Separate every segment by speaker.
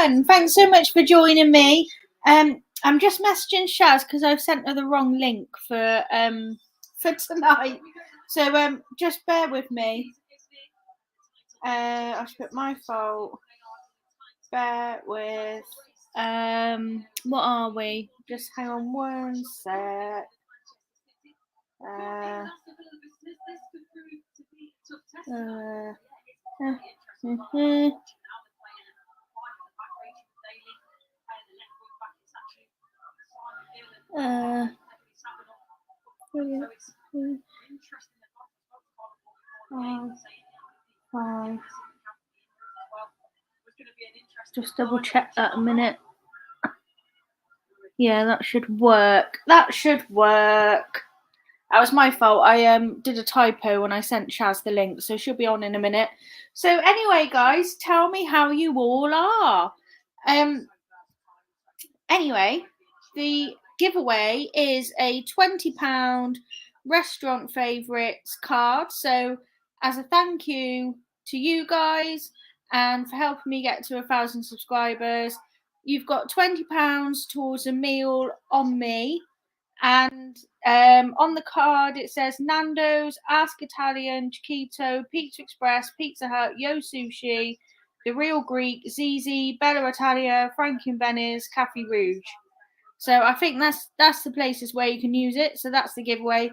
Speaker 1: everyone. Thanks so much for joining me. I'm just messaging Shaz because I've sent her the wrong link for tonight. So just bear with me. I should put my fault. Bear with. What are we? Just hang on one sec. Just double check that a minute. Yeah, that should work. That was my fault. I did a typo when I sent Shaz the link, so she'll be on in a minute. So anyway, guys, tell me how you all are. Anyway, the giveaway is a £20 restaurant favourites card. So as a thank you to you guys and for helping me get to 1,000 subscribers, you've got £20 towards a meal on me. And on the card it says Nando's, Ask Italian, Chiquito, Pizza Express, Pizza Hut, Yo Sushi, The Real Greek, Zizi, Bella Italia, Frankie and Benny's, Cafe Rouge. So I think that's the places where you can use it. So that's the giveaway.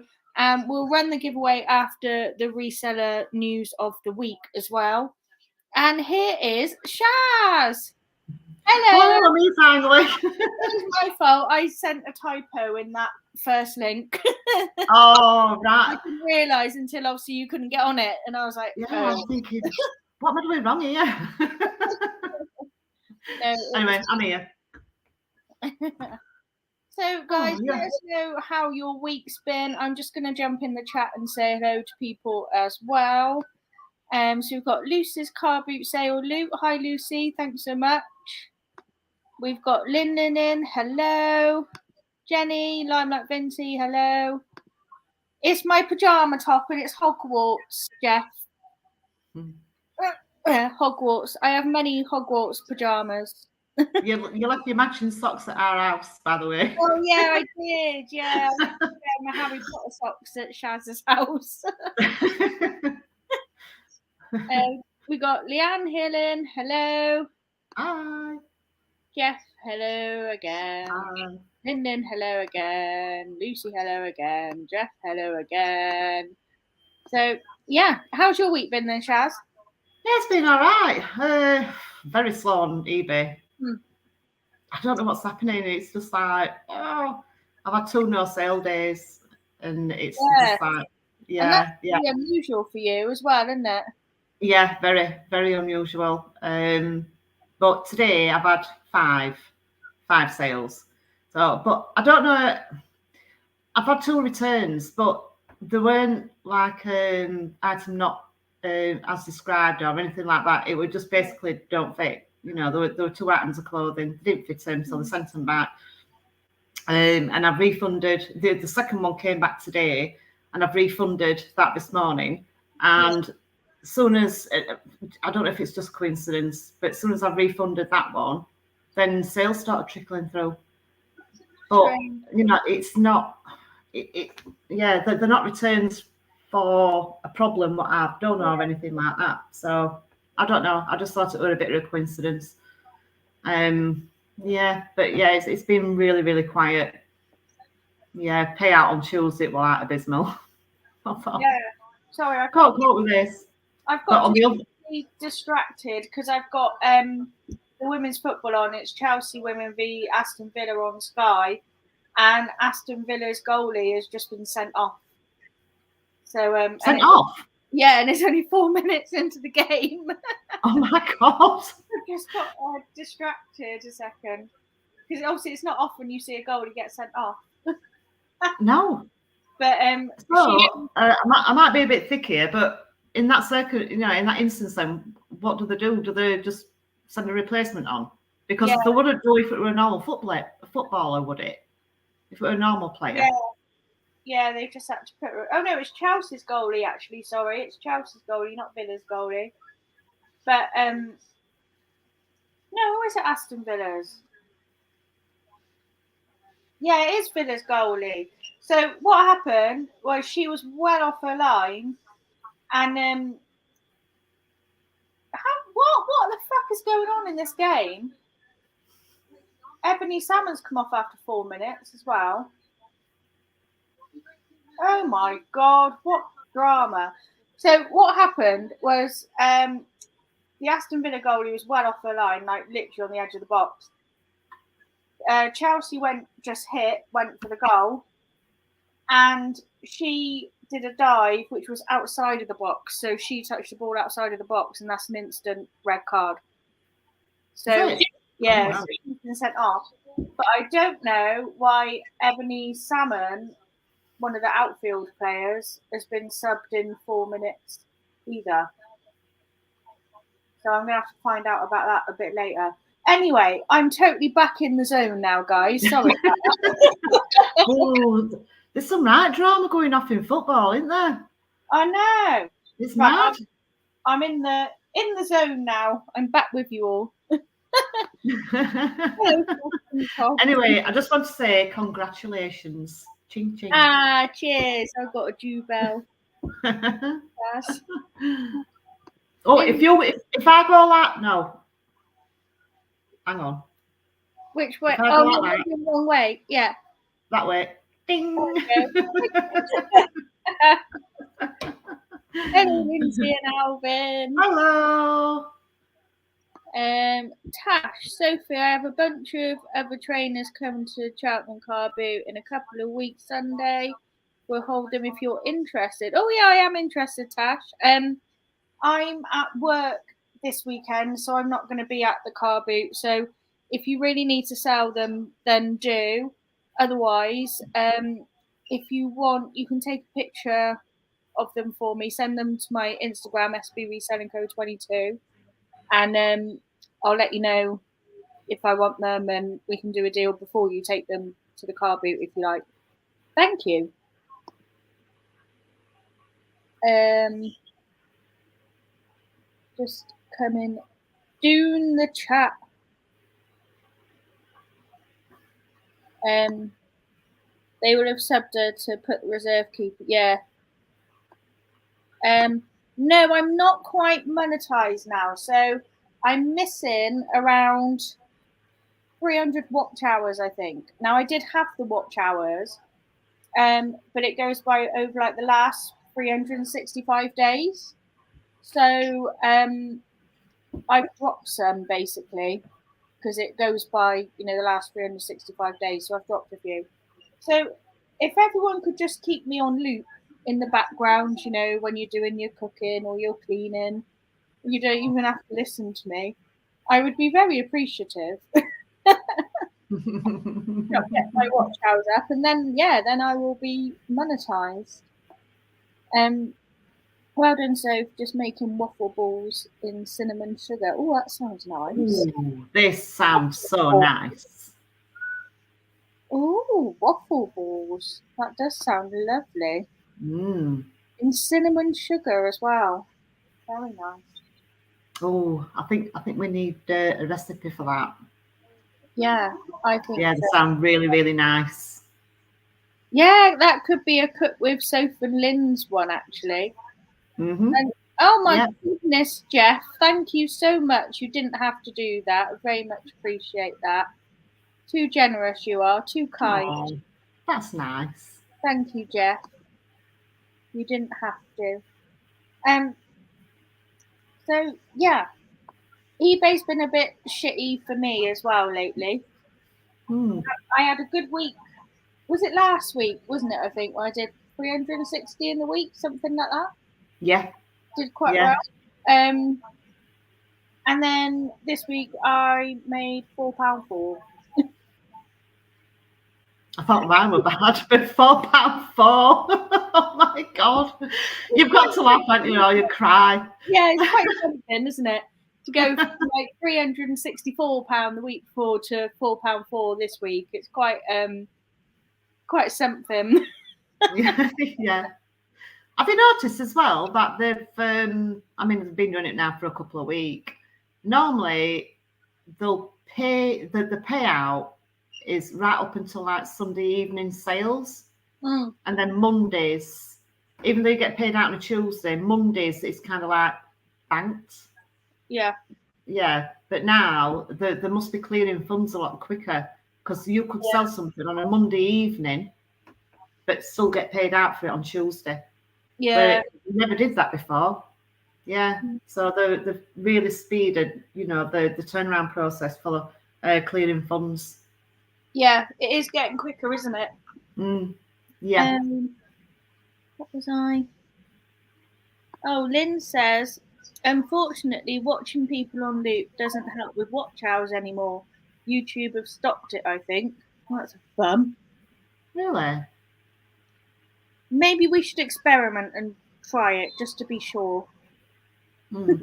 Speaker 1: We'll run the giveaway after the reseller news of the week as well. And here is Shaz. Hello.
Speaker 2: Oh, me finally.
Speaker 1: It's my fault. I sent a typo in that first link.
Speaker 2: Oh, right.
Speaker 1: I didn't realise until obviously you couldn't get on it, and I was like,
Speaker 2: yeah, I was thinking, what am I doing wrong here?
Speaker 1: No,
Speaker 2: anyway, I'm here.
Speaker 1: So, guys, let us know how your week's been. I'm just going to jump in the chat and say hello to people as well. So we've got Lucy's car boot sale. Luke, hi Lucy, thanks so much. We've got Lyndon in, hello. Jenny, Limelight Vinci, hello. It's my pajama top and it's Hogwarts, Jeff. Hogwarts. I have many Hogwarts pajamas.
Speaker 2: You left your matching socks at our house, by the way.
Speaker 1: Oh yeah, I did. Yeah, my Harry Potter socks at Shaz's house. We got Leanne Hillen. Hello.
Speaker 2: Hi.
Speaker 1: Jeff. Hello again.
Speaker 2: Hi.
Speaker 1: Lyndon. Hello again. Lucy. Hello again. Jeff. Hello again. So yeah, how's your week been then, Shaz?
Speaker 2: Yeah, it's been all right. Very slow on eBay. I don't know what's happening. It's just like, I've had 2 no sale days, and it's just like,
Speaker 1: and that's really unusual for you as well, isn't it?
Speaker 2: Yeah, very, very unusual. But today I've had five sales. So, but I don't know. I've had 2 returns, but they weren't like item not as described or anything like that. It would just basically don't fit. You know, there were 2 items of clothing, they didn't fit them, so they sent them back. And I've refunded. The second one came back today, and I've refunded that this morning. And as soon as, I don't know if it's just coincidence, but as soon as I've refunded that one, then sales started trickling through. But you know, it's not. They're not returns for a problem what I've done or anything like that. So I don't know. I just thought it was a bit of a coincidence. It's been really, really quiet. Yeah, payout on Tuesday was abysmal.
Speaker 1: Sorry, I
Speaker 2: can't cope with this.
Speaker 1: I've got to be distracted because I've got the women's football on. It's Chelsea women v Aston Villa on Sky, and Aston Villa's goalie has just been sent off. So
Speaker 2: sent off?
Speaker 1: Yeah, and it's only 4 minutes into the game.
Speaker 2: Oh my god!
Speaker 1: I just got distracted a second because obviously it's not often you see a goalie get sent off.
Speaker 2: No.
Speaker 1: But
Speaker 2: I might be a bit thick here, but in that in that instance, then what do they do? Do they just send a replacement on? Because they wouldn't do if it were a normal footballer, would it? If it were a normal player.
Speaker 1: Yeah, they just had to put. Oh no, it's Chelsea's goalie actually. Sorry, it's Chelsea's goalie, not Villa's goalie. But no, No, or is it Aston Villa's? Yeah, it is Villa's goalie. So what happened was she was well off her line, and what the fuck is going on in this game? Ebony Salmon's come off after 4 minutes as well. Oh my god, what drama! So what happened was the Aston Villa goalie was well off her line, like literally on the edge of the box. Chelsea went for the goal, and she did a dive which was outside of the box. So she touched the ball outside of the box, and that's an instant red card. So yeah, so she's been sent off. But I don't know why Ebony Salmon, one of the outfield players, has been subbed in 4 minutes either. So I'm going to have to find out about that a bit later. Anyway, I'm totally back in the zone now, guys. Sorry about that.
Speaker 2: Oh, there's some right drama going off in football, isn't there?
Speaker 1: I know.
Speaker 2: It's mad.
Speaker 1: I'm in the zone now. I'm back with you all.
Speaker 2: Anyway, I just want to say congratulations. Ching ching.
Speaker 1: Ah, cheers. I've got a Jew bell. Yes.
Speaker 2: Oh, if I go like no. Hang on.
Speaker 1: Which way? Oh, like the wrong way. Yeah.
Speaker 2: That way. Ding.
Speaker 1: Hello, Lindsay and Alvin.
Speaker 2: Hello.
Speaker 1: Tash, Sophie, I have a bunch of other trainers coming to Cheltenham Car Boot in a couple of weeks Sunday. We'll hold them if you're interested. Oh yeah, I am interested, Tash. I'm at work this weekend, so I'm not going to be at the car boot. So if you really need to sell them, then do. Otherwise, if you want, you can take a picture of them for me. Send them to my Instagram, SB Reselling Code 22, and I'll let you know if I want them, and we can do a deal before you take them to the car boot if you like. Thank you. Just come in, doing the chat. They would have subbed her to put the reserve keeper. Yeah. No, I'm not quite monetized now, so I'm missing around 300 watch hours, I think. Now I did have the watch hours, but it goes by over like the last 365 days. So I've dropped some basically because it goes by, the last 365 days. So I've dropped a few. So if everyone could just keep me on loop in the background, when you're doing your cooking or you're cleaning, you don't even have to listen to me, I would be very appreciative. Get my watch hours up, and then I will be monetized. Well done, Soph, just making waffle balls in cinnamon sugar. Oh, that sounds nice.
Speaker 2: Ooh, this sounds so nice.
Speaker 1: Oh, waffle balls. That does sound lovely. In cinnamon sugar as well. Very nice.
Speaker 2: Oh, I think we need a recipe for that.
Speaker 1: Yeah, I think.
Speaker 2: Yeah, they sound really, really nice.
Speaker 1: Yeah, that could be a cook with Soph and Lynn's one actually.
Speaker 2: Mm-hmm.
Speaker 1: And, oh my goodness, Jeff! Thank you so much. You didn't have to do that. I very much appreciate that. Too generous you are. Too kind.
Speaker 2: Oh, that's nice.
Speaker 1: Thank you, Jeff. You didn't have to. So yeah, eBay's been a bit shitty for me as well lately. I had a good week. Was it last week? Wasn't it? I think when I did 360 in the week, something like that.
Speaker 2: Yeah.
Speaker 1: Did quite well. And then this week I made £4.4.
Speaker 2: I thought mine were bad, but £4.4. Oh my god! You've got to laugh, haven't you? Or you cry.
Speaker 1: Yeah, it's quite something, isn't it? To go from like £364 the week before to £4.4 this week. It's quite something.
Speaker 2: Yeah. Have you noticed as well that they've been doing it now for a couple of weeks. Normally they'll pay the payout is right up until like Sunday evening sales, and then Mondays, even though you get paid out on a Tuesday, Mondays it's kind of like banked.
Speaker 1: Yeah.
Speaker 2: Yeah, but now they must be clearing funds a lot quicker, because you could sell something on a Monday evening, but still get paid out for it on Tuesday.
Speaker 1: Yeah.
Speaker 2: Where it never did that before. Yeah, so they've really speeded, the turnaround process for clearing funds.
Speaker 1: Yeah, it is getting quicker, isn't it?
Speaker 2: Yeah.
Speaker 1: What was I? Oh, Lynn says, unfortunately, watching people on loop doesn't help with watch hours anymore. YouTube have stopped it, I think. Well, that's a bum.
Speaker 2: Really?
Speaker 1: Maybe we should experiment and try it just to be sure. Do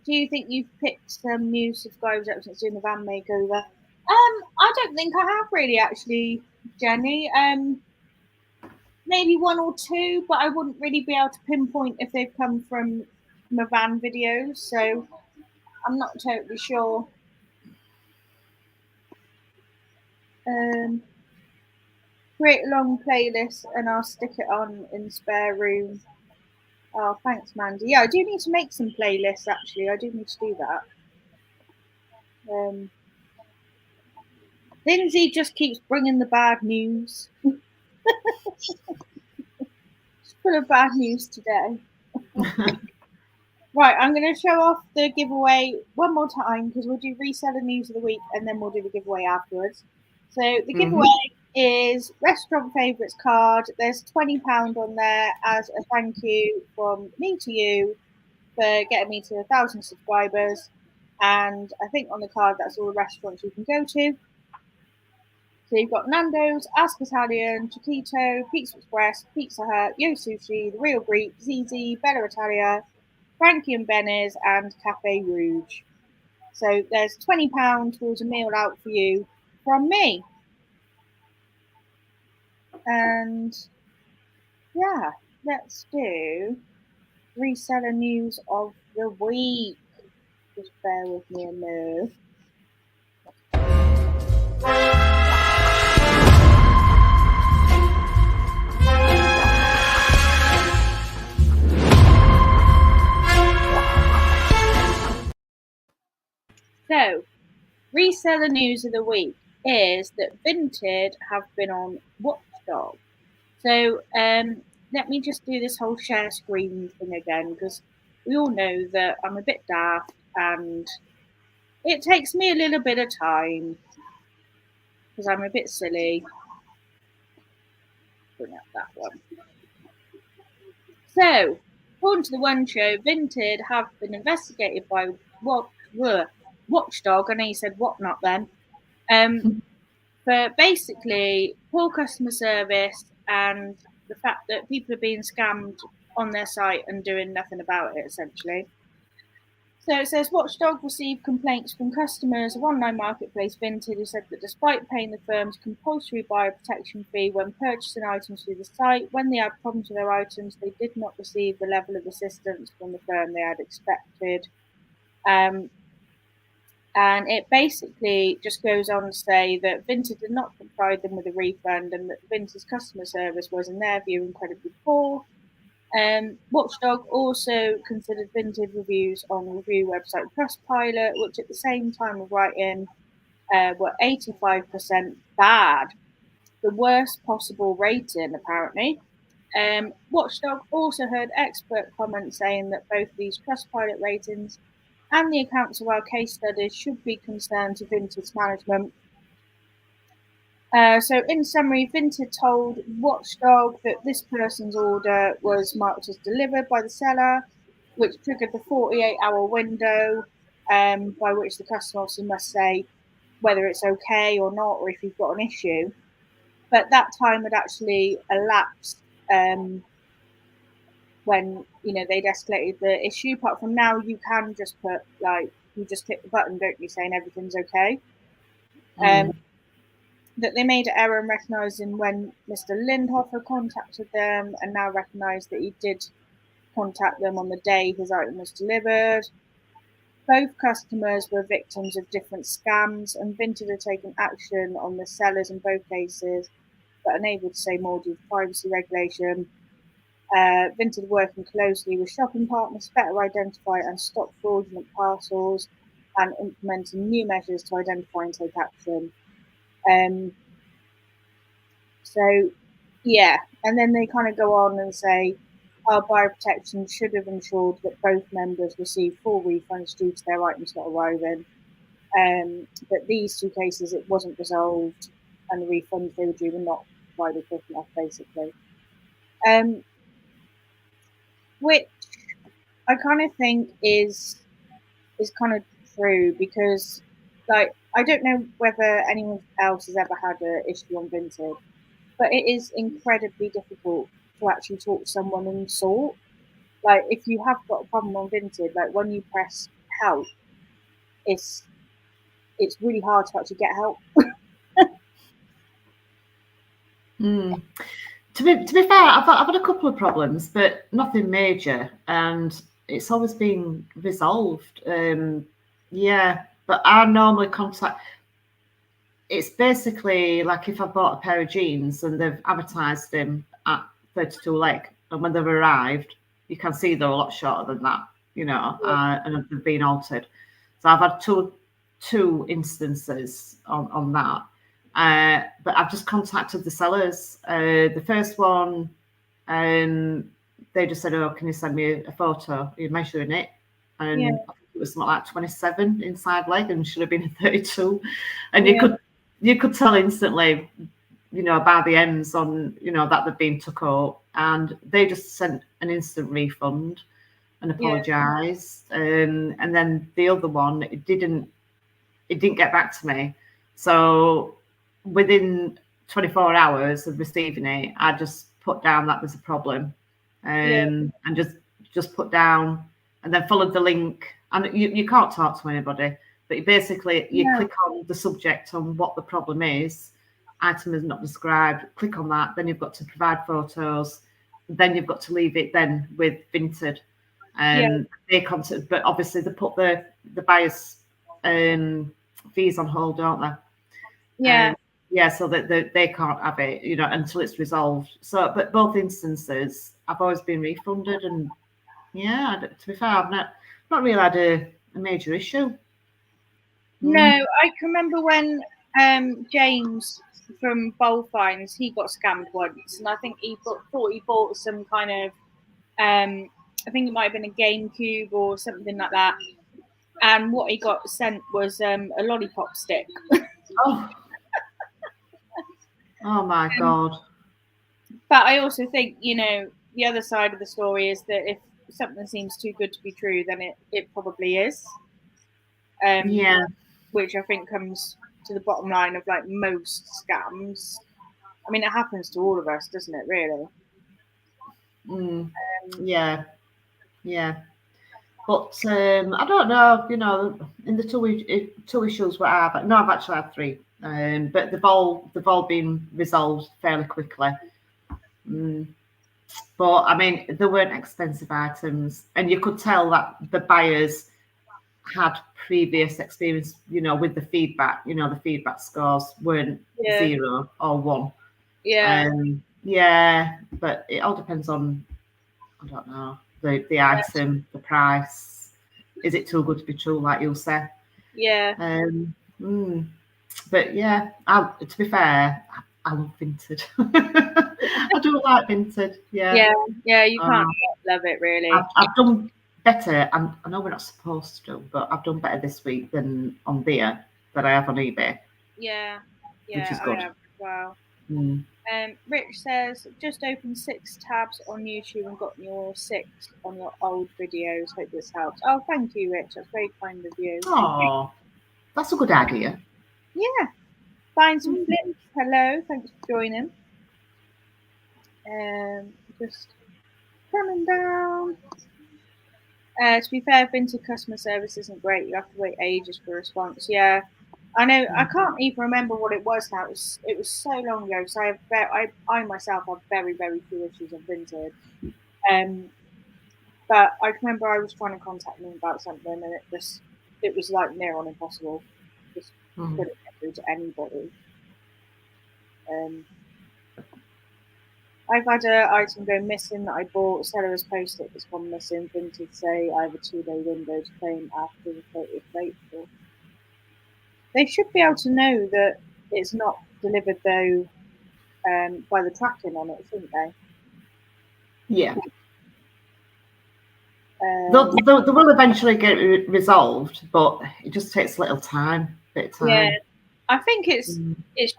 Speaker 1: you think you've picked some new subscribers up since doing the van makeover? I don't think I have really, actually, Jenny. Maybe one or two, but I wouldn't really be able to pinpoint if they've come from my van videos, so I'm not totally sure. Create a long playlist and I'll stick it on in spare room. Oh, thanks, Mandy. Yeah, I do need to make some playlists, actually. I do need to do that. Lindsay just keeps bringing the bad news. She's full of bad news today. Right, I'm going to show off the giveaway one more time, because we'll do reseller news of the week and then we'll do the giveaway afterwards. So the giveaway is restaurant favourites card. There's £20 on there as a thank you from me to you for getting me to 1,000 subscribers. And I think on the card, that's all the restaurants you can go to. So you've got Nando's, Ask Italian, Chiquito, Pizza Express, Pizza Hut, Yo Sushi, The Real Greek, Zizi, Bella Italia, Frankie and Benny's, and Cafe Rouge. So there's £20 towards a meal out for you from me. And yeah, let's do reseller news of the week. Just bear with me a minute. So, reseller news of the week is that Vinted have been on Watchdog. So, let me just do this whole share screen thing again, because we all know that I'm a bit daft and it takes me a little bit of time because I'm a bit silly. Bring up that one. So, according to the One Show, Vinted have been investigated by Watchdog. I know you said whatnot then. For basically poor customer service and the fact that people are being scammed on their site and doing nothing about it, essentially. So it says Watchdog received complaints from customers of online marketplace Vinted, who said that despite paying the firm's compulsory buyer protection fee when purchasing items through the site, when they had problems with their items, they did not receive the level of assistance from the firm they had expected. And it basically just goes on to say that Vinted did not provide them with a refund, and that Vinted's customer service was, in their view, incredibly poor. Watchdog also considered Vinted reviews on the review website Trustpilot, which at the same time of writing were 85% bad, the worst possible rating, apparently. Watchdog also heard expert comments saying that both these Trustpilot ratings and the accounts of our case studies should be concerned to Vinted's management. So in summary, Vinted told Watchdog that this person's order was marked as delivered by the seller, which triggered the 48-hour window by which the customer obviously must say whether it's okay or not, or if you've got an issue. But that time had actually elapsed when they'd escalated the issue. Apart from now, you can just put you just click the button, don't you, saying everything's okay. That they made an error in recognising when Mr. Lindhofer contacted them, and now recognise that he did contact them on the day his item was delivered. Both customers were victims of different scams, and Vinted had taken action on the sellers in both cases, but unable to say more due to privacy regulation. Vinted working closely with shopping partners to better identify and stop fraudulent parcels and implementing new measures to identify and take action. Um, so, yeah, and then they kind of go on and say our buyer protection should have ensured that both members received full refunds due to their items not arriving. But these two cases, it wasn't resolved, and the refunds they were due were not provided quick enough, basically. Which I kind of think is kind of true, because, like, I don't know whether anyone else has ever had an issue on Vinted, but it is incredibly difficult to actually talk to someone and sort. Like, if you have got a problem on Vinted, like when you press help, it's really hard to actually get help.
Speaker 2: Mm. To be fair, I've had a couple of problems, but nothing major, and it's always been resolved. Yeah, but I normally contact. It's basically like if I bought a pair of jeans and they've advertised them at 32 leg, and when they've arrived, you can see they're a lot shorter than that, and they've been altered. So I've had two instances on that. But I've just contacted the sellers. The first one, they just said, "Oh, can you send me a photo? You're measuring it," and
Speaker 1: Yeah,
Speaker 2: I think it was something like 27 inside leg, and should have been a 32. And
Speaker 1: yeah,
Speaker 2: you could tell instantly, by the ends on, that they've been took out, and they just sent an instant refund and
Speaker 1: yeah,
Speaker 2: apologised. And then the other one, it didn't get back to me. So within 24 hours of receiving it, I just put down that there's a problem,
Speaker 1: yeah,
Speaker 2: and just put down, and then followed the link. And you can't talk to anybody, but you
Speaker 1: no,
Speaker 2: click on the subject on what the problem is. Item is not described. Click on that. Then you've got to provide photos. Then you've got to leave it then with Vinted.
Speaker 1: yeah,
Speaker 2: They contact, but obviously they put the buyer's fees on hold, don't they?
Speaker 1: yeah.
Speaker 2: Yeah, so that they can't have it, until it's resolved. So, but both instances, I've always been refunded, and yeah, to be fair, I've not really had a major issue.
Speaker 1: No,
Speaker 2: Mm.
Speaker 1: I can remember when James from Bowl Finds, he got scammed once, and I think thought he bought some kind of I think it might have been a GameCube or something like that, and what he got sent was a lollipop stick.
Speaker 2: Oh, oh my God.
Speaker 1: But I also think, the other side of the story is that if something seems too good to be true, then it probably is.
Speaker 2: Yeah.
Speaker 1: Which I think comes to the bottom line of like most scams. I mean, it happens to all of us, doesn't it? Really.
Speaker 2: Mm.
Speaker 1: Um,
Speaker 2: Yeah. Yeah. But I don't know, in the two issues where I've actually had three, but they've all been resolved fairly quickly. Mm. But I mean, there weren't expensive items, and you could tell that the buyers had previous experience, with the feedback. The feedback scores weren't
Speaker 1: yeah,
Speaker 2: 0 or 1.
Speaker 1: yeah,
Speaker 2: Yeah, but it all depends on, I don't know, the item, the price. Is it too good to be true, like you'll say?
Speaker 1: yeah,
Speaker 2: Um, mm, but yeah, to be fair, I love Vinted. I do like Vinted. Yeah.
Speaker 1: yeah, yeah. You can't
Speaker 2: Uh,
Speaker 1: love it, really.
Speaker 2: I've done better. I know we're not supposed to, but I've done better this week than on there that I have on eBay,
Speaker 1: Yeah,
Speaker 2: which
Speaker 1: yeah,
Speaker 2: is
Speaker 1: I
Speaker 2: good.
Speaker 1: have as well.
Speaker 2: Mm.
Speaker 1: Rich says, just opened 6 tabs on YouTube and got your 6 on your old videos. Hope this helps. Oh, thank you, Rich. That's very kind of you.
Speaker 2: Oh, that's a good idea.
Speaker 1: Yeah. Find some
Speaker 2: Mm.
Speaker 1: flips. Hello. Thanks for joining. Just coming down. To be fair, Vinted customer service isn't great. You have to wait ages for a response. Yeah, I know. I can't even remember what it was now. It was so long ago. So I myself have very very few issues on Vinted. Um, but I remember I was trying to contact them about something, and it just it was like near on impossible. Just
Speaker 2: Mm.
Speaker 1: couldn't get through to anybody. I've had an item go missing that I bought. Seller has posted it's gone missing. Vinted say I have a 2-day window to claim after the 30th of April. They should be able to know that it's not delivered though by the tracking on it, shouldn't they?
Speaker 2: Yeah. They will eventually get resolved, but it just takes a little time, bit of time.
Speaker 1: Yeah, I think it's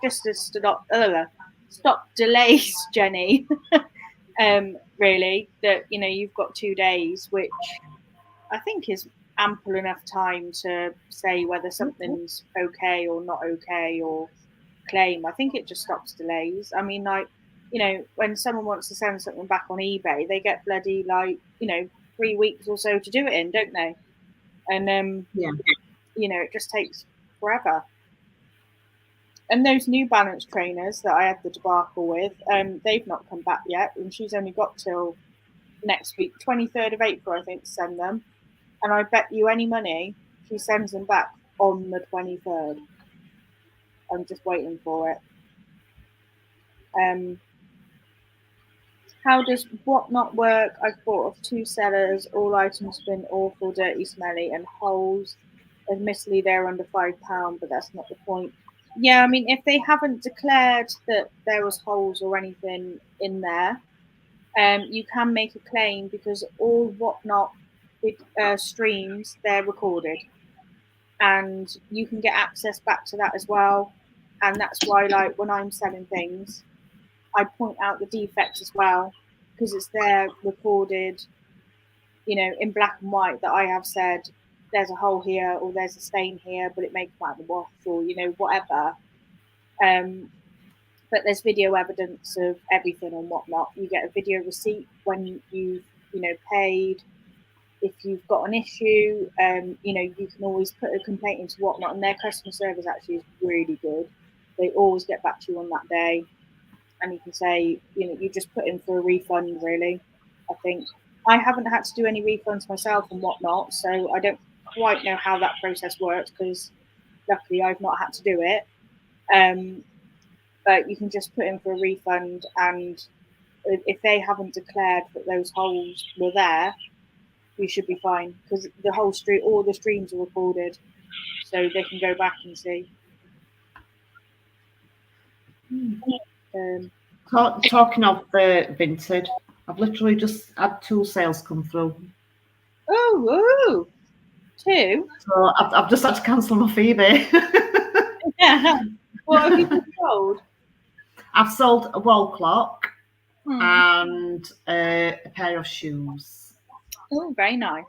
Speaker 1: just a stop delays, Jenny. Really, that you've got 2 days, which I think is ample enough time to say whether something's okay or not okay or claim. I think it just stops delays. I mean, like, when someone wants to send something back on eBay, they get bloody 3 weeks or so to do it in, don't they? And
Speaker 2: Yeah.
Speaker 1: it just takes forever. And those New Balance trainers that I had the debacle with, they've not come back yet, and she's only got till next week, 23rd of April, I think, to send them. And I bet you any money she sends them back on the 23rd. I'm just waiting for it. How does Whatnot work? I've bought off 2 sellers. All items have been awful, dirty, smelly, and holes. Admittedly, they're under £5, but that's not the point. Yeah, I mean, if they haven't declared that there was holes or anything in there, you can make a claim because all Whatnot streams, they're recorded. And you can get access back to that as well. And that's why, like, when I'm selling things, I point out the defects as well, because it's there recorded, in black and white, that I have said there's a hole here or there's a stain here, but it may come out of the wash or, whatever. But there's video evidence of everything and Whatnot. You get a video receipt when you've, paid. If you've got an issue, you can always put a complaint into Whatnot, and their customer service actually is really good. They always get back to you on that day, and you can say, you just put in for a refund, really. I think I haven't had to do any refunds myself and Whatnot, so I don't quite know how that process works because luckily I've not had to do it. But you can just put in for a refund, and if they haven't declared that those holes were there, you should be fine because the whole street, all the streams are recorded, so they can go back and see.
Speaker 2: Talking of the Vinted, I've literally just had 2 sales come through.
Speaker 1: Oh, 2?
Speaker 2: So I've just had to cancel my eBay.
Speaker 1: Yeah. What have you sold?
Speaker 2: I've sold a wall clock and a pair of shoes.
Speaker 1: Oh, very nice.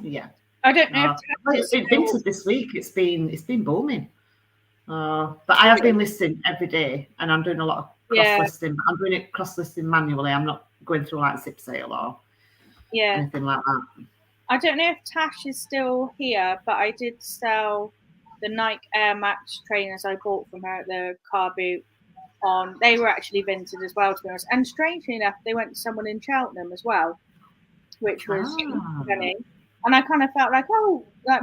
Speaker 2: Yeah.
Speaker 1: I don't know
Speaker 2: if Vinted this week. It's been booming. But I have been listing every day, and I'm doing a lot of cross listing. But I'm doing it cross listing manually. I'm not going through like Zip Sale or anything like that.
Speaker 1: I don't know if Tash is still here, but I did sell the Nike Air Max trainers I bought from her at the car boot. They were actually Vinted as well, to be honest. And strangely enough, they went to someone in Cheltenham as well, which was funny. And I kind of felt like,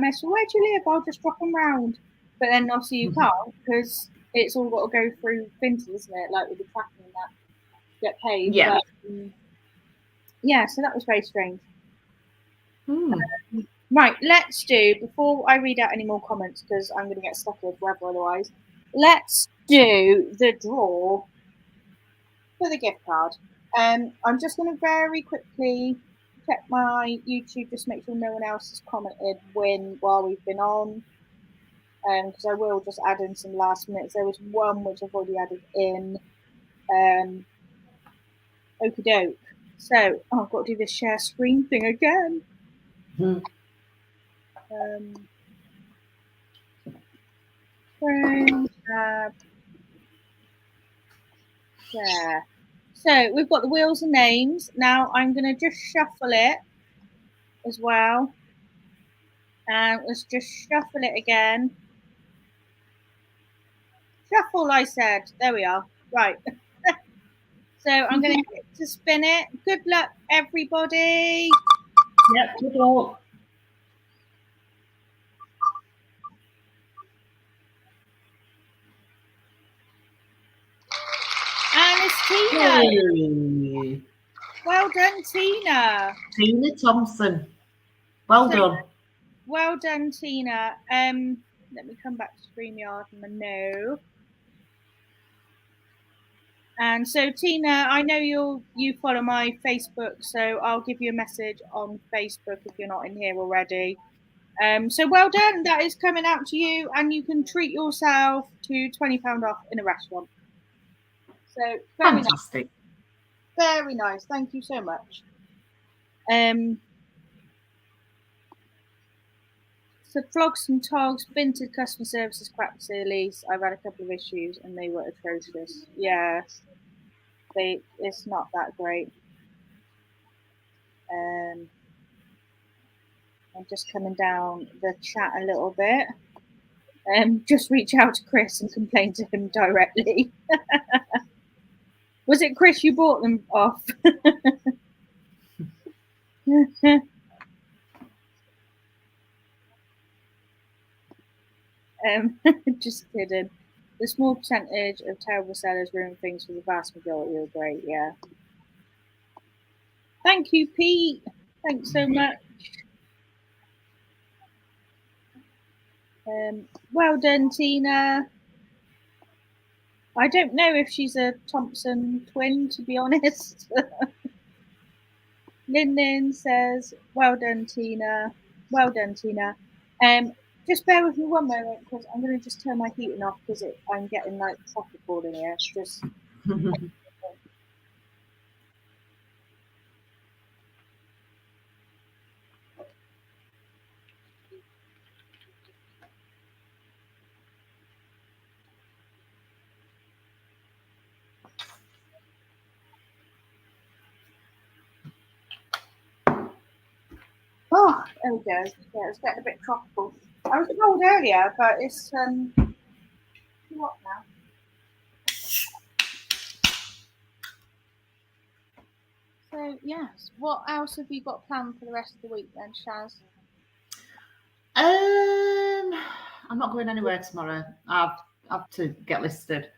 Speaker 1: Miss, where do you live? I'll just drop them round. But then obviously you can't because it's all got to go through Vinted, isn't it? Like with the tracking and that, get paid.
Speaker 2: Yeah.
Speaker 1: But, so that was very strange. Right, let's do, before I read out any more comments, because I'm going to get stuck here forever otherwise, let's do the draw for the gift card. I'm just going to very quickly check my YouTube, just make sure no one else has commented while we've been on, because I will just add in some last minutes. There was one which I've already added in. Okie doke. So, I've got to do this share screen thing again. Tab. There. So we've got the wheels and names. Now I'm going to just shuffle it as well. And let's just shuffle it again. Shuffle, I said. There we are. Right. So I'm going to spin it. Good luck, everybody.
Speaker 2: Yep, good luck.
Speaker 1: Tina.
Speaker 2: Hey.
Speaker 1: Well done, Tina.
Speaker 2: Tina Thompson. Well done.
Speaker 1: Well done, Tina. Let me come back to StreamYard and the no. And so, Tina, I know you follow my Facebook, so I'll give you a message on Facebook if you're not in here already. So well done. That is coming out to you, and you can treat yourself to £20 off in a restaurant. So very
Speaker 2: Fantastic.
Speaker 1: nice. Very nice. Thank you so much. So Flogs and Togs, vintage customer services crap Elise. I've had a couple of issues and they were atrocious. Yeah. It's not that great. I'm just coming down the chat a little bit. Just reach out to Chris and complain to him directly. Was it Chris you bought them off? Just kidding. The small percentage of terrible sellers ruin things for the vast majority are great, yeah. Thank you, Pete. Thanks so much. Well done, Tina. I don't know if she's a Thompson twin, to be honest. Lin says, well done, Tina. Well done, Tina. Just bear with me one moment because I'm going to just turn my heating off because I'm getting like tropical in here. Just oh, there we go. Yeah, it's getting a bit tropical. I was cold earlier, but it's what now? So yes, what else have you got planned for the rest of the week then, Shaz?
Speaker 2: I'm not going anywhere tomorrow. I have to get listed.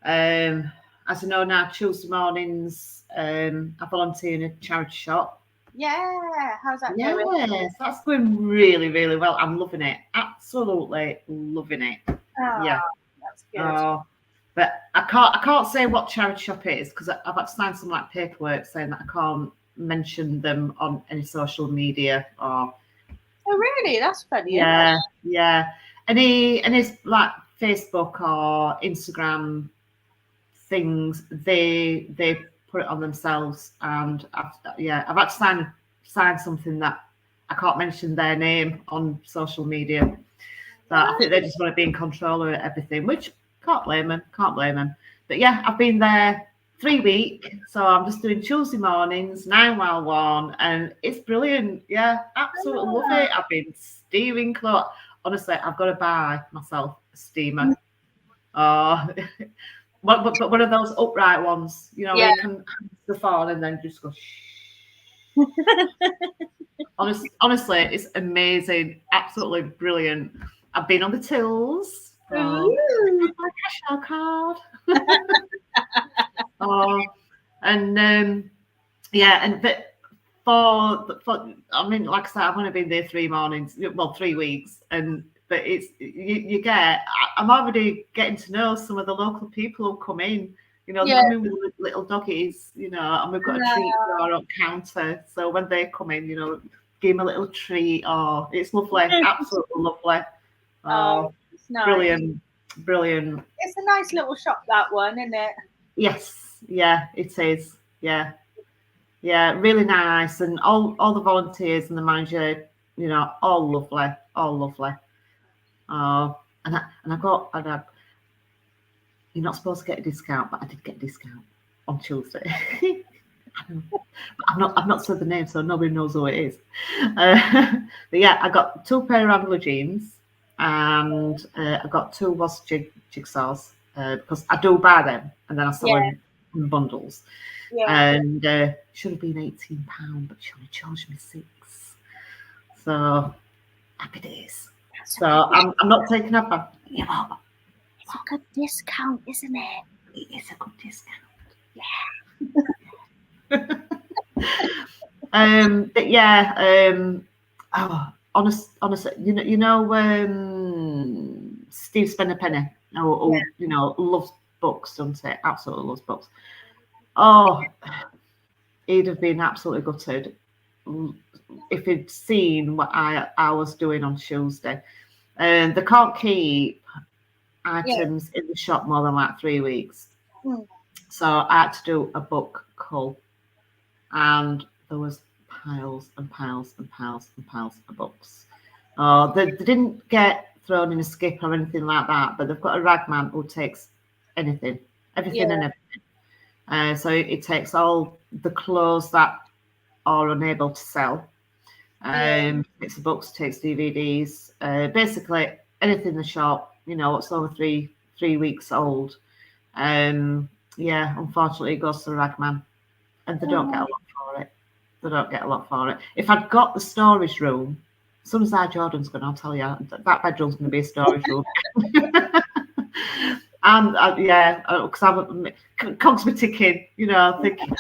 Speaker 2: As you know now, Tuesday mornings, I volunteer in a charity shop.
Speaker 1: Yeah, how's that going?
Speaker 2: Yes, that's going really, really well. I'm loving it. Absolutely loving it. Yeah,
Speaker 1: that's good.
Speaker 2: But I can't say what charity shop it is because I've had to sign some like paperwork saying that I can't mention them on any social media or.
Speaker 1: Oh really? That's funny.
Speaker 2: Yeah. Any like Facebook or Instagram things, they put it on themselves, and I've had to sign something that I can't mention their name on social media. So I think they just want to be in control of everything, which can't blame them. But yeah, I've been there 3 weeks, so I'm just doing Tuesday mornings, 9 while 1, and it's brilliant. Yeah, absolutely love it. I've been steaming clothes. Honestly, I've got to buy myself a steamer. But one of those upright ones, where you can have the phone and then just go shh. Honestly, it's amazing, absolutely brilliant. I've been on the tills. My cash card. But for I mean, like I said, I've only been there 3 weeks, but it's you get. I'm already getting to know some of the local people who come in. They come in with little doggies, and we've got a treat bar on counter. So when they come in, give them a little treat. Oh, it's lovely, absolutely lovely. Oh,
Speaker 1: it's nice.
Speaker 2: Brilliant.
Speaker 1: It's a nice little shop, that one, isn't it?
Speaker 2: Yes, yeah, it is. Yeah, really nice, and all the volunteers and the manager, all lovely. Oh, and you're not supposed to get a discount, but I did get a discount on Tuesday. I've not said the name, so nobody knows who it is. But yeah, I got 2 pair of Wrangler jeans, and I got 2 was jigsaws because I do buy them, and then I sell them in bundles. And should have been £18, but she only charged me 6. So happy days. So I'm not taking up a.
Speaker 1: It's a good discount, isn't it?
Speaker 2: It is a good discount. But yeah, honestly, Steve Spencerpenny, loves books, doesn't it? Absolutely loves books. Oh, he'd have been absolutely gutted if he'd seen what I was doing on Tuesday. They can't keep items in the shop more than like 3 weeks. So I had to do a book cull, and there was piles and piles and piles and piles of books. They didn't get thrown in a skip or anything like that, but they've got a ragman who takes everything and everything. So it takes all the clothes that are unable to sell. Takes the books, takes DVDs, basically anything in the shop, what's over three weeks old. Unfortunately, it goes to the ragman, and they don't get a lot for it. They don't get a lot for it. If I'd got the storage room, as soon as Jordan's gone, I'll tell you, that bedroom's going to be a storage room. And because I'm constantly ticking, thinking,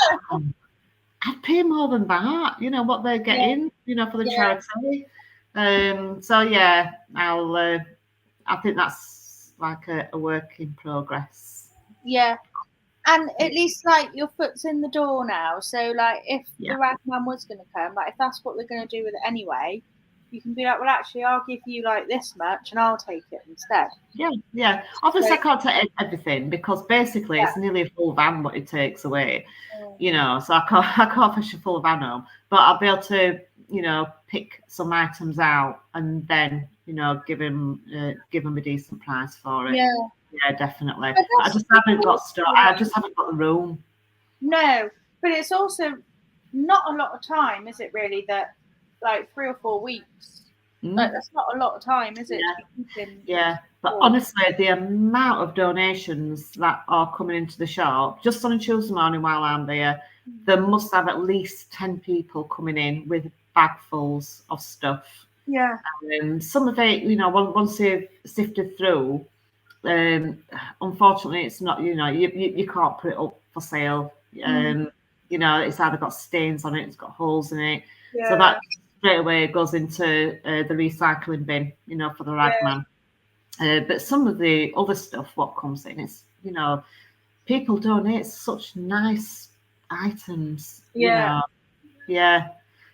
Speaker 2: I'd pay more than that, what they're getting, for the charity. So yeah, I think that's like a work in progress.
Speaker 1: Yeah. And at least like your foot's in the door now. So like if the ragman was going to come, like if that's what they're going to do with it anyway, you can be like, well, actually, I'll give you like this much, and I'll take it instead.
Speaker 2: Yeah. Obviously, I can't take everything because basically it's nearly a full van what it takes away. So I can't fish a full van home, but I'll be able to, pick some items out and then, give them a decent price for it. Yeah, definitely. I just haven't got I just haven't got the room.
Speaker 1: No, but it's also not a lot of time, is it? Really, that like 3 or 4 weeks. Like that's not a lot of time, is it?
Speaker 2: Yeah. But honestly, the amount of donations that are coming into the shop just on a Tuesday morning while I'm there must have at least 10 people coming in with bagfuls of stuff.
Speaker 1: Yeah.
Speaker 2: Some of it, once they've sifted through, unfortunately, it's not. You can't put it up for sale. It's either got stains on it, it's got holes in it, so that straight away goes into the recycling bin. For the ragman. But some of the other stuff, what comes in, is people donate such nice items.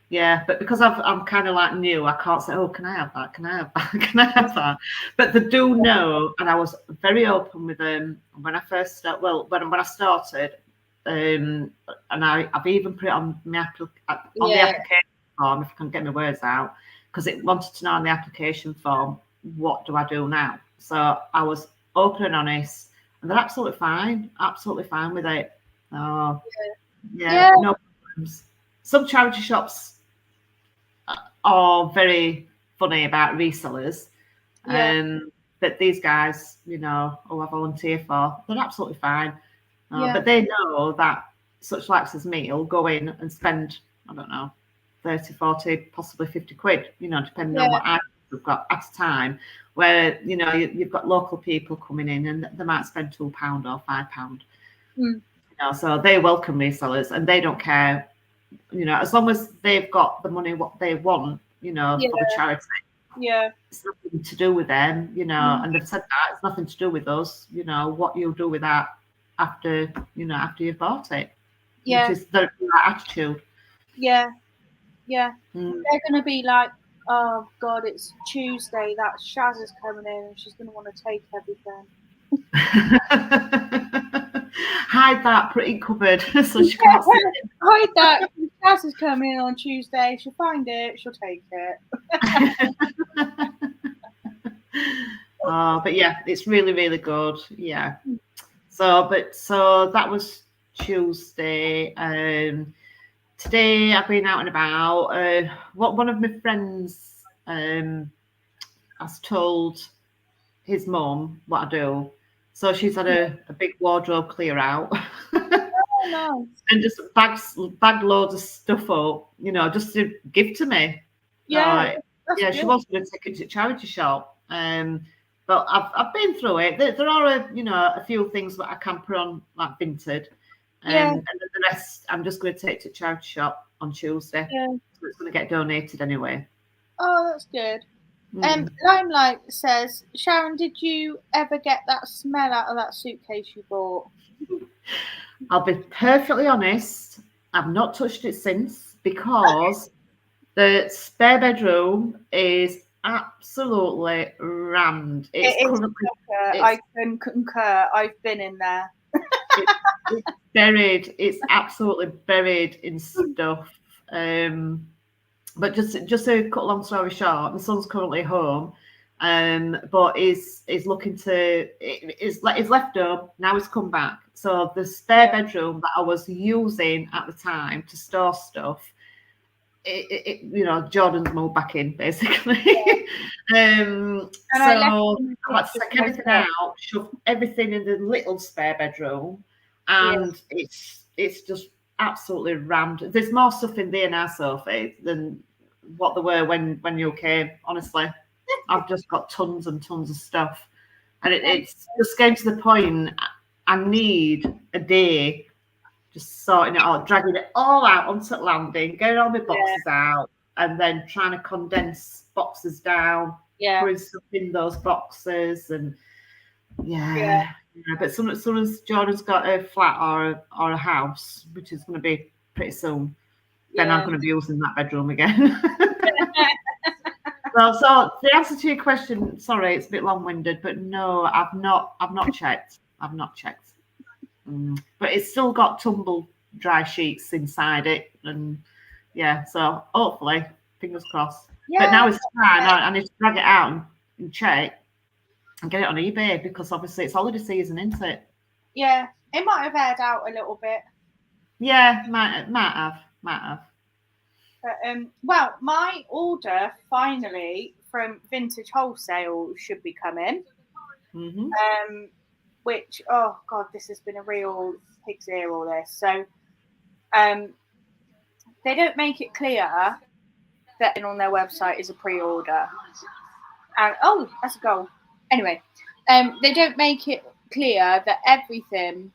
Speaker 2: But because I'm kind of like new, I can't say, oh, can I have that? Can I have that? Can I have that? But they do know, and I was very open with them when I first started. Well, when I started, and I've even put it on my the application form, if I can get my words out, because it wanted to know on the application form, what do I do now? So I was open and honest, and they're absolutely fine with it. No problems. Some charity shops are very funny about resellers, but these guys, who I volunteer for, they're absolutely fine. But they know that such likes as me will go in and spend, I don't know, 30, 40, possibly 50 quid, depending on what items we've got at a time, where, you've got local people coming in and they might spend £2 or £5. So they welcome resellers and they don't care, as long as they've got the money, what they want, for the charity. It's nothing to do with them, and they've said that it's nothing to do with us, what you'll do with that after you've bought it. Which is the attitude.
Speaker 1: They're going to be like, oh God, it's Tuesday, that Shaz is coming in and she's going to want to take everything.
Speaker 2: Hide that pretty cupboard so she can't see it.
Speaker 1: Hide that. Shaz is coming in on Tuesday. She'll find it. She'll take it.
Speaker 2: But yeah, it's really, really good. Yeah. So that was Tuesday. Today I've been out and about. One of my friends has told his mum what I do. So she's had a big wardrobe clear out.
Speaker 1: Nice.
Speaker 2: And just bagged loads of stuff up, just to give to me. She wants me to take it to a charity shop. But I've been through it. There are a few things that I can put on like Vinted.
Speaker 1: Yeah.
Speaker 2: And then the rest I'm just going to take to charity shop on Tuesday.
Speaker 1: Yeah.
Speaker 2: So it's going to get donated anyway.
Speaker 1: Oh, that's good.
Speaker 2: Mm.
Speaker 1: Limelight says, Sharon, did you ever get that smell out of that suitcase you bought?
Speaker 2: I'll be perfectly honest, I've not touched it since because the spare bedroom is absolutely rammed. It's
Speaker 1: It is.
Speaker 2: currently
Speaker 1: I
Speaker 2: it's
Speaker 1: can concur. I've been in there.
Speaker 2: it's buried. It's absolutely buried in stuff. But just to cut a long story short, my son's currently home, but is looking to is left home now. He's come back, so the spare bedroom that I was using at the time to store stuff, Jordan's moved back in basically.
Speaker 1: And I left
Speaker 2: So
Speaker 1: in
Speaker 2: I had to take everything out, shove everything in the little spare bedroom, and it's just absolutely rammed. There's more stuff in there now, Sophie, than what there were when you came. Honestly, I've just got tons and tons of stuff, and it's just getting to the point. I need a day just sorting it out, dragging it all out onto the landing, getting all my boxes out, and then trying to condense boxes down, putting stuff in those boxes, and but soon as Jordan's got a flat or a house, which is going to be pretty soon, then I'm going to be using that bedroom again. Well, so the answer to your question, sorry, it's a bit long-winded, but no, I've not checked. I've not checked. But it's still got tumble dry sheets inside it, and so hopefully, fingers crossed. But now it's time. I need to drag it out and check and get it on eBay because obviously it's holiday season, isn't it?
Speaker 1: Yeah, it might have aired out a little bit.
Speaker 2: Yeah, might have.
Speaker 1: But well, my order finally from Vintage Wholesale should be coming.
Speaker 2: Mm-hmm.
Speaker 1: Which, oh god, this has been a real pig's ear, all this. So they don't make it clear that on their website is a pre-order. And oh, that's a goal. Anyway, they don't make it clear that everything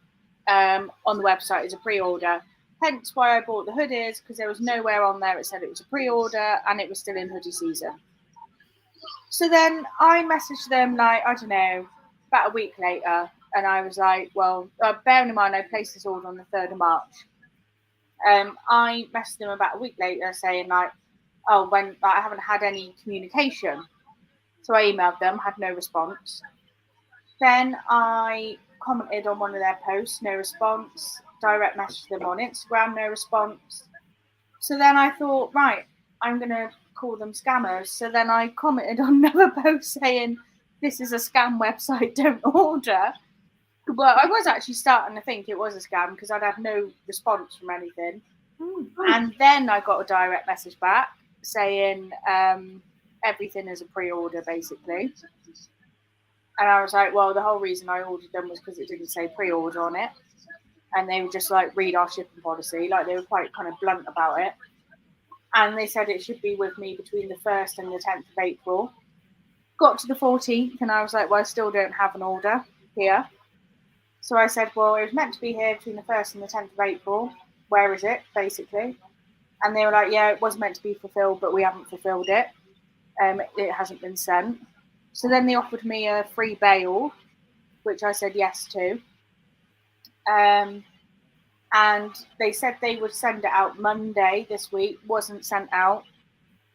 Speaker 1: on the website is a pre-order. Hence why I bought the hoodies, because there was nowhere on there it said it was a pre-order and it was still in hoodie season. So then I messaged them, like, I don't know, about a week later, and I was like, well, bearing in mind I placed this order on the 3rd of March. I messaged them about a week later saying, like, oh, when I haven't had any communication. So I emailed them, had no response. Then I commented on one of their posts, no response. Direct messaged them on Instagram, no response. So then I thought, right, I'm going to call them scammers. So then I commented on another post saying, this is a scam website, don't order. Well, I was actually starting to think it was a scam because I'd had no response from anything. And then I got a direct message back saying everything is a pre-order, basically. And I was like, well, the whole reason I ordered them was because it didn't say pre-order on it. And they were just like, read our shipping policy. Like, they were quite kind of blunt about it. And they said it should be with me between the 1st and the 10th of April. Got to the 14th, and I was like, well, I still don't have an order here. So I said, well, it was meant to be here between the 1st and the 10th of April. Where is it, basically? And they were like, yeah, it was meant to be fulfilled, but we haven't fulfilled it. It hasn't been sent. So then they offered me a free bail, which I said yes to. And they said they would send it out Monday this week. Wasn't sent out.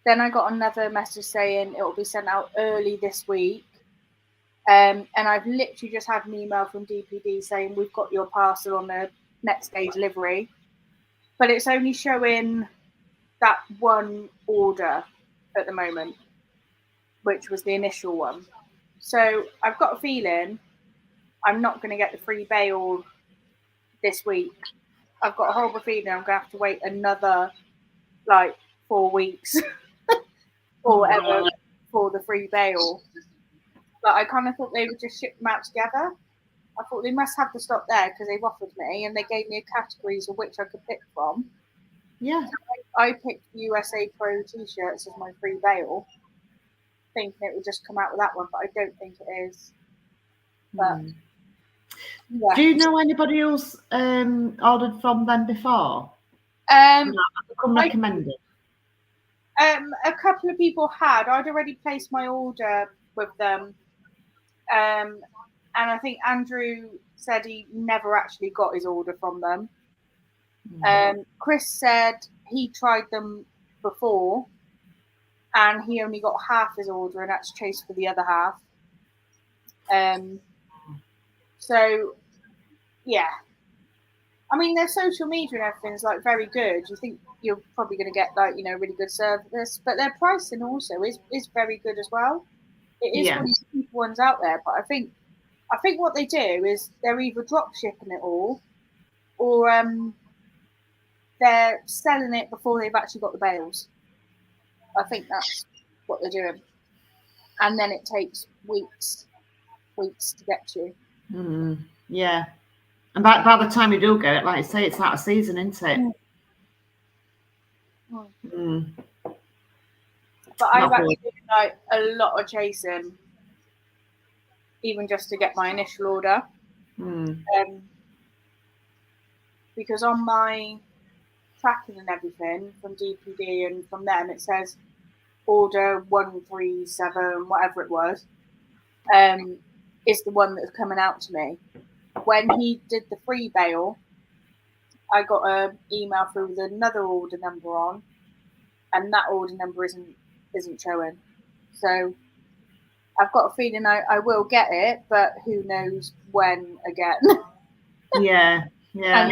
Speaker 1: Then I got another message saying it will be sent out early this week. And I've literally just had an email from DPD saying we've got your parcel on the next day delivery. But it's only showing that one order at the moment, which was the initial one. So I've got a feeling I'm not going to get the free bail this week. I've got a horrible feeling I'm going to have to wait another, like, 4 weeks or whatever for the free bail. But I kind of thought they would just ship them out together. I thought they must have the stock there because they've offered me and they gave me categories of which I could pick from.
Speaker 2: Yeah.
Speaker 1: So I picked USA Pro t-shirts as my free bail, thinking it would just come out with that one, but I don't think it is. But Yeah.
Speaker 2: Do you know anybody else ordered from them before?
Speaker 1: Um,
Speaker 2: Have they come
Speaker 1: I,
Speaker 2: recommended?
Speaker 1: a couple of people had. I'd already placed my order with them. And I think Andrew said he never actually got his order from them. Chris said he tried them before and he only got half his order and had to chase for the other half. So, yeah. I mean, their social media and everything's like very good. You think you're probably going to get like really good service, but their pricing also is very good as well. It is one of the cheap ones out there, but I think what they do is they're either drop shipping it all, or they're selling it before they've actually got the bales. I think that's what they're doing, and then it takes weeks to get to you.
Speaker 2: Yeah. And by the time you do get it, like I say, it's out of season, isn't it?
Speaker 1: But I've actually done like a lot of chasing, even just to get my initial order. Because on my tracking and everything from DPD and from them, it says order 137, whatever it was, is the one that's coming out to me. When he did the free bale, I got an email through with another order number on, and that order number isn't showing. So I've got a feeling I will get it, but who knows when again.
Speaker 2: Yeah.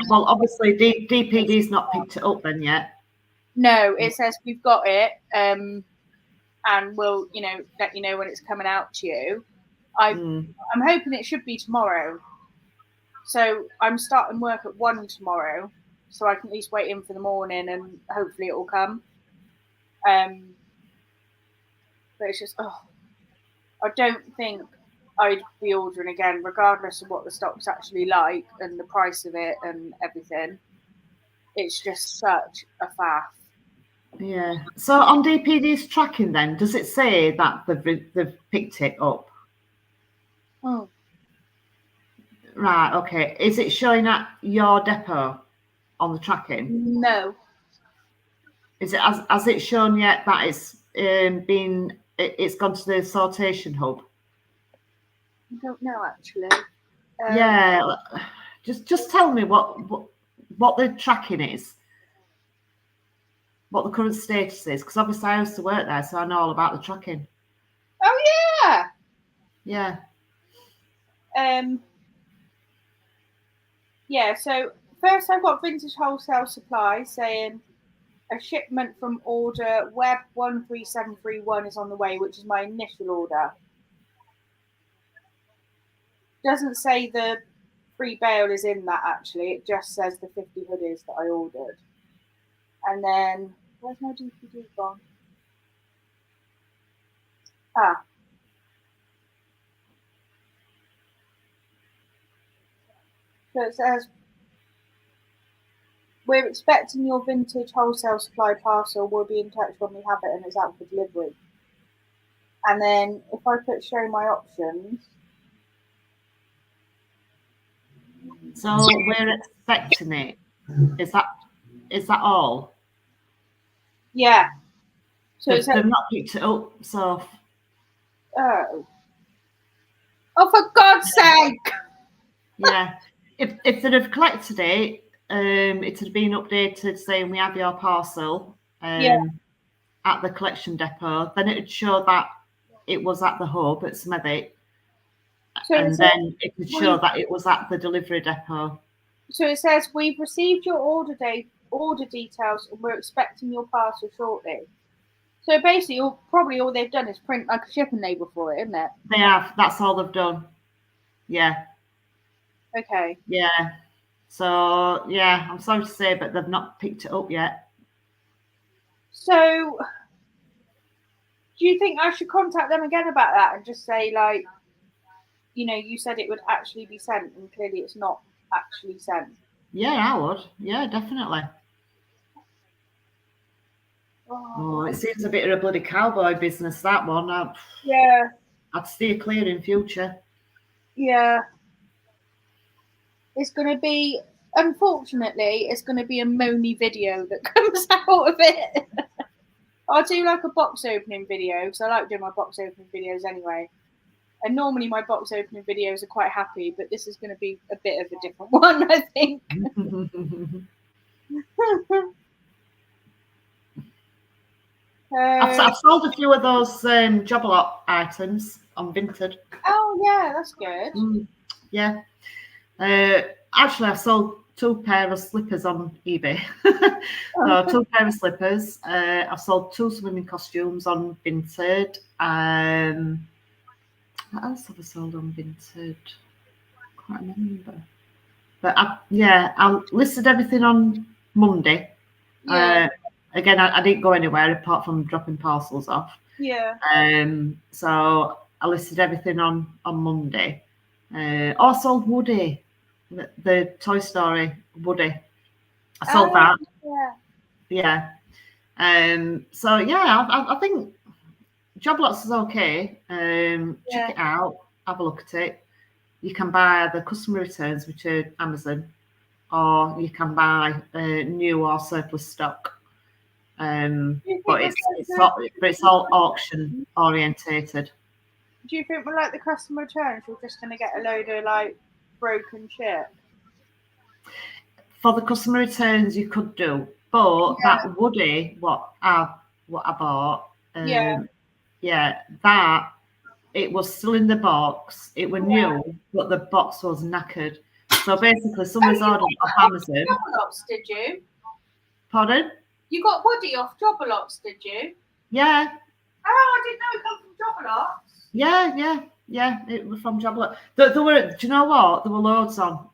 Speaker 2: Well, obviously DPD's not picked it up then yet.
Speaker 1: No, it says we've got it, and we'll let you know when it's coming out to you. I'm hoping it should be tomorrow. So I'm starting work at 1 tomorrow, so I can at least wait in for the morning and hopefully it will come. But it's just, I don't think I'd be ordering again, regardless of what the stock's actually like and the price of it and everything. It's just such a faff.
Speaker 2: Yeah. So on DPD's tracking, then does it say that they've picked it up? Right. Okay. Is it showing at your depot on the tracking?
Speaker 1: No.
Speaker 2: Is it has it shown yet that it's it's gone to the sortation hub?
Speaker 1: I don't know actually.
Speaker 2: Yeah. Just tell me what the tracking is. What the current status is, because obviously I used to work there, so I know all about the tracking.
Speaker 1: Oh yeah.
Speaker 2: Yeah.
Speaker 1: Yeah, so first I've got Vintage Wholesale Supply saying a shipment from order web 13731 is on the way, which is my initial order. Doesn't say the free bale is in that actually, it just says the 50 hoodies that I ordered. And then, where's my DPD gone? So it says, we're expecting your Vintage Wholesale Supply parcel. We'll be in touch when we have it and it's out for delivery. And then if I put show my options.
Speaker 2: So we're expecting it. Is that all?
Speaker 1: Yeah. So
Speaker 2: they've not picked it up, so.
Speaker 1: Oh, for God's sake!
Speaker 2: Yeah. If they'd have collected it, it had been updated saying we have your parcel at the collection depot, then it would show that it was at the hub at Smethwick. And then it would show that it was at the delivery depot.
Speaker 1: So it says, we've received your order details and we're expecting your parcel shortly. So basically, all they've done is print like a shipping label for it, isn't it?
Speaker 2: They have. That's all they've done. Yeah.
Speaker 1: Okay.
Speaker 2: Yeah. So, yeah, I'm sorry to say, but they've not picked it up yet.
Speaker 1: So, do you think I should contact them again about that and just say, like, you said it would actually be sent and clearly it's not actually sent?
Speaker 2: Yeah, I would. Yeah, definitely. Oh, it seems a bit of a bloody cowboy business, that one.
Speaker 1: Yeah.
Speaker 2: I'd steer clear in future.
Speaker 1: Yeah. it's going to be, unfortunately, it's going to be a moany video that comes out of it. I'll do like a box opening video because I like doing my box opening videos anyway. And normally my box opening videos are quite happy, but this is going to be a bit of a different one, I think.
Speaker 2: I've sold a few of those job lot items on Vinted.
Speaker 1: Oh yeah, that's good.
Speaker 2: Yeah. Actually, I sold 2 pair of slippers on eBay. So 2 pair of slippers. I've sold 2 swimming costumes on Vinted. What else have I sold on Vinted? Can't remember. But I listed everything on Monday.
Speaker 1: Yeah.
Speaker 2: Again, I didn't go anywhere apart from dropping parcels off.
Speaker 1: Yeah.
Speaker 2: So I listed everything on Monday. I sold Woody, the Toy Story Woody. I sold that. Yeah. So yeah, I think Job Lots is okay. Check it out. Have a look at it. You can buy the customer returns, which are Amazon, or you can buy new or surplus stock. But it's all auction orientated.
Speaker 1: Do you think with like the customer returns, you're just going to get a load of like broken shit?
Speaker 2: For the customer returns, you could do, but that Woody, what I bought, that it was still in the box. It was new, but the box was knackered. So basically, someone's ordered off Amazon.
Speaker 1: Jobalots, did you?
Speaker 2: Pardon?
Speaker 1: You got Woody off Jobalots, did you?
Speaker 2: Yeah.
Speaker 1: Oh, I didn't know it come from Jobalots.
Speaker 2: Yeah. It was from Jobalot. There were. Do you know what? There were loads on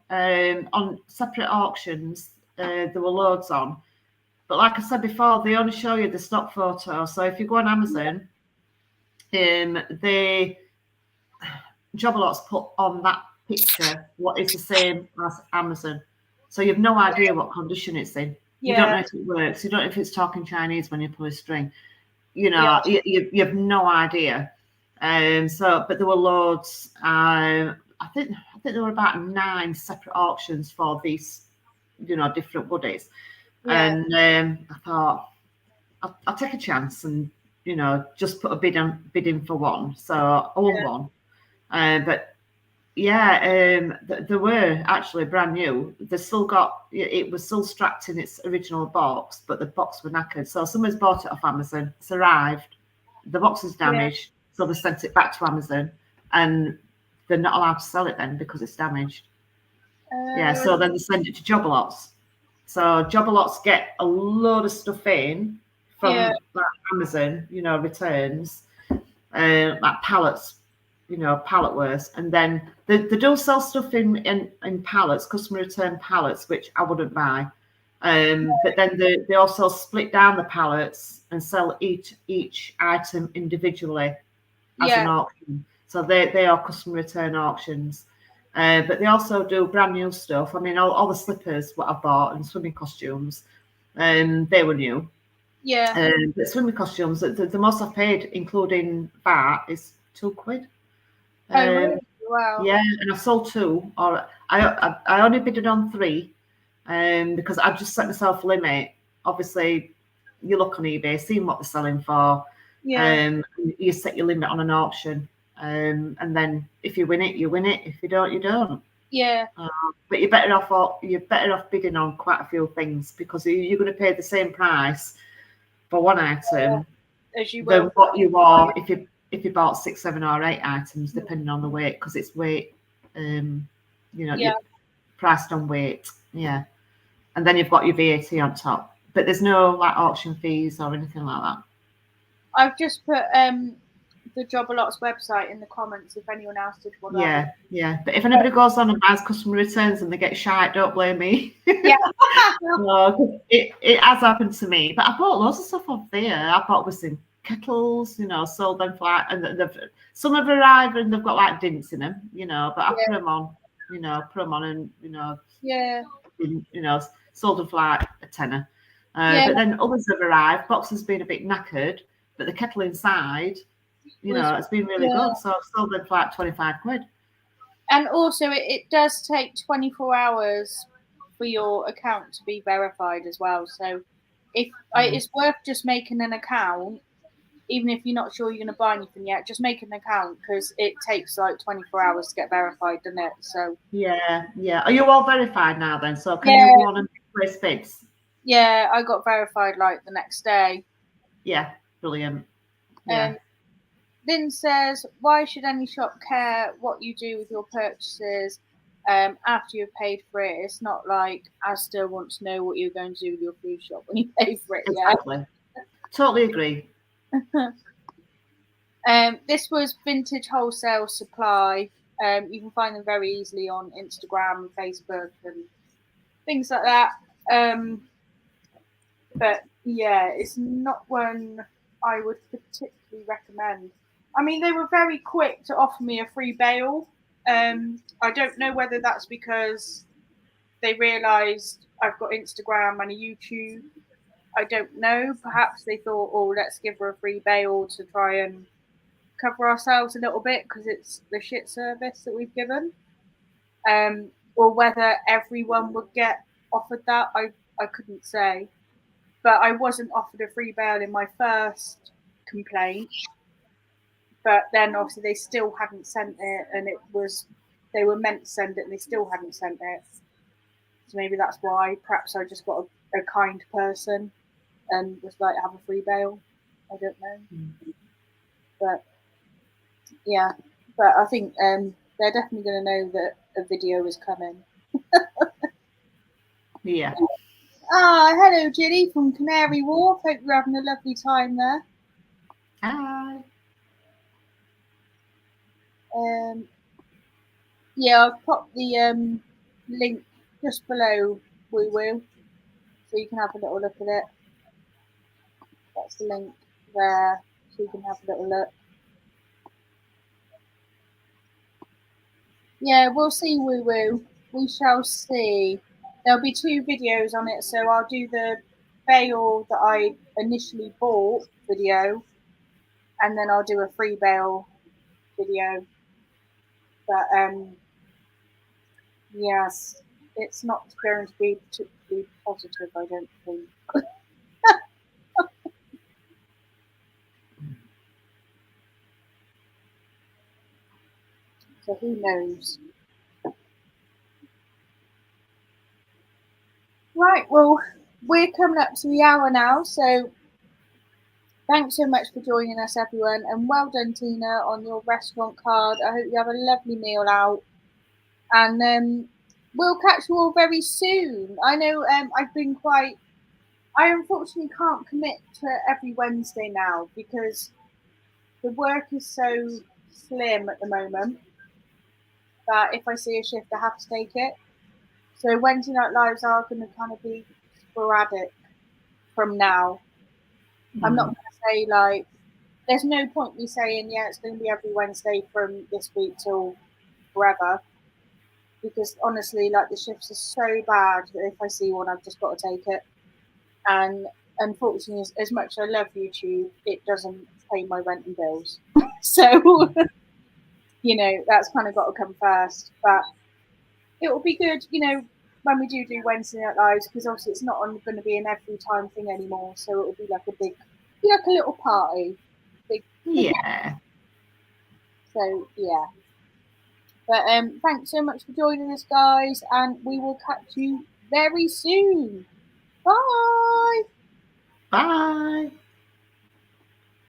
Speaker 2: separate auctions. There were loads on, but like I said before, they only show you the stock photo. So if you go on Amazon, they Jobalots put on that picture what is the same as Amazon. So you've no idea what condition it's in. You don't know if it works. You don't know if it's talking Chinese when you pull a string. You know, you have no idea. But there were loads. I think there were about 9 separate auctions for these, different Woodies. And I thought I'll take a chance and just put a bid in for one. So I won one. But there were actually brand new. They still got it was still strapped in its original box, but the box was knackered. So someone's bought it off Amazon. It's arrived. The box is damaged, so they sent it back to Amazon, and they're not allowed to sell it then because it's damaged. So then they send it to Jobalots. So Jobalots get a load of stuff in from like Amazon, returns, like pallets. Pallet worth, and then they do sell stuff in pallets, customer return pallets, which I wouldn't buy. But then they also split down the pallets and sell each item individually as an auction. So they are customer return auctions. But they also do brand new stuff. I mean, all the slippers what I bought and swimming costumes, they were new. But swimming costumes, the most I've paid, including VAT, is £2.
Speaker 1: Really? Wow.
Speaker 2: Yeah, and I sold 2, or I only bidded on 3, because I just set myself a limit. Obviously, you look on eBay, seeing what they're selling for. You set your limit on an auction, and then if you win it, you win it. If you don't, you don't. But you're better off bidding on quite a few things, because you're going to pay the same price for one item
Speaker 1: as you
Speaker 2: than what you are if you bought 6, 7, or 8 items, depending on the weight, because it's weight, you're priced on weight, and then you've got your VAT on top. But there's no like auction fees or anything like that.
Speaker 1: I've just put the Jobalots website in the comments if anyone else did want to.
Speaker 2: Yeah. But if anybody goes on and buys customer returns and they get shite, don't blame me. No, it has happened to me. But I bought loads of stuff off there. I bought with some kettles, sold them flat, and some have arrived and they've got like dints in them, but I put them on, and sold them for like a tenner. But then others have arrived, boxes been a bit knackered, but the kettle inside, it's been really good. So I've sold them for like £25.
Speaker 1: And also, it does take 24 hours for your account to be verified as well. So it's worth just making an account, even if you're not sure you're going to buy anything yet. Just make an account because it takes like 24 hours to get verified, doesn't it? So
Speaker 2: yeah. Are you all verified now then? So can you
Speaker 1: yeah,
Speaker 2: go on and place bids?
Speaker 1: yeah, I got verified like the next day.
Speaker 2: Yeah, brilliant. Yeah.
Speaker 1: Lynn says, why should any shop care what you do with your purchases after you've paid for it? It's not like Asda wants to know what you're going to do with your food shop when you pay for it, yeah.
Speaker 2: Exactly. Totally agree.
Speaker 1: This was Vintage Wholesale Supply. You can find them very easily on Instagram and Facebook and things like that. But yeah, it's not one I would particularly recommend. I mean, they were very quick to offer me a free bail. I don't know whether that's because they realised I've got Instagram and a YouTube. I don't know. Perhaps they thought, oh, let's give her a free bail to try and cover ourselves a little bit because it's the shit service that we've given. Or whether everyone would get offered that, I couldn't say. But I wasn't offered a free bail in my first complaint. But then obviously they still hadn't sent it, and they were meant to send it, and they still hadn't sent it. So maybe that's why. Perhaps I just got a kind person and was like, have a free bail. I don't know, but yeah. But I think they're definitely going to know that a video is coming.
Speaker 2: Yeah.
Speaker 1: Hello, Ginny from Canary Wharf. Hope you're having a lovely time there.
Speaker 2: Hi.
Speaker 1: Yeah, I've popped the link just below Woo Woo, so you can have a little look at it. That's the link there, so you can have a little look. Yeah, we'll see, Woo Woo. We shall see. There'll be 2 videos on it, so I'll do the bail that I initially bought video, and then I'll do a free bail video. But yes, it's not going to be particularly positive, I don't think. So who knows? Right, well, we're coming up to the hour now, so thanks so much for joining us, everyone, and well done, Tina, on your restaurant card. I hope you have a lovely meal out, and we'll catch you all very soon. I know I unfortunately can't commit to every Wednesday now because the work is so slim at the moment that if I see a shift, I have to take it. So Wednesday night lives are going to kind of be sporadic from now. I'm not going to say like there's no point me saying yeah it's going to be every Wednesday from this week till forever because honestly like the shifts are so bad that if I see one I've just got to take it. And unfortunately, as much as I love YouTube, it doesn't pay my rent and bills. So that's kind of got to come first. But it will be good, when we do Wednesday Night Lives, because obviously it's not going to be an every time thing anymore. So it will be like a little party.
Speaker 2: Yeah.
Speaker 1: So yeah. But thanks so much for joining us, guys, and we will catch you very soon. Bye.
Speaker 2: Bye.